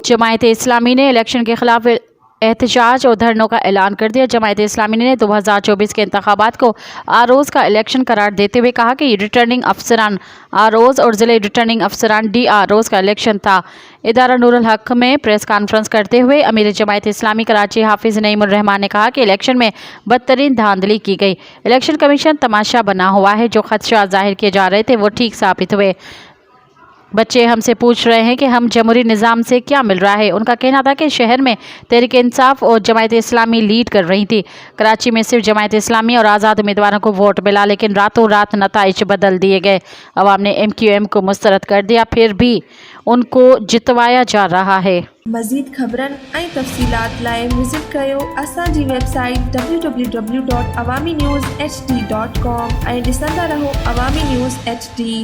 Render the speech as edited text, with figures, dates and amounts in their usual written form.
जमायत इस्लामी ने इलेक्शन के खिलाफ एहतजाज और धरनों का ऐलान कर दिया। जमायत इस्लामी ने 2024 के इंतखाबात को आरोज़ का इलेक्शन करार देते हुए कहा कि रिटर्निंग अफसरान आरोज़ और ज़िले रिटर्निंग अफसरान डी आरोज़ का इलेक्शन था। इदारा नूरुल हक में प्रेस कॉन्फ्रेंस करते हुए अमीर जमायत इस्लामी कराची हाफिज़ नईमुर रहमान ने कहा कि इलेक्शन में बदतरीन धांधली की गई। इलेक्शन कमीशन तमाशा बना हुआ है। जो खदशा जाहिर किए जा रहे थे वो ठीक साबित हुए। बच्चे हमसे पूछ रहे हैं कि हम जमहूरी निज़ाम से क्या मिल रहा है। उनका कहना था कि शहर में तहरीक इंसाफ और जमायत इस्लामी लीड कर रही थी। कराची में सिर्फ जमायत इस्लामी और आज़ाद उम्मीदवारों को वोट मिला, लेकिन रातों रात नताइज बदल दिए गए। अवाम ने MQM को मुस्तरद कर दिया, फिर भी उनको जितवाया जा रहा है। मज़ीद ख़बरन ऐं तफ़सीलात लाइ विज़िट कयो असांजी वेबसाइट www.awamiNewsHD.com ऐं ॾिसंदा रहो अवामी न्यूज़ HD।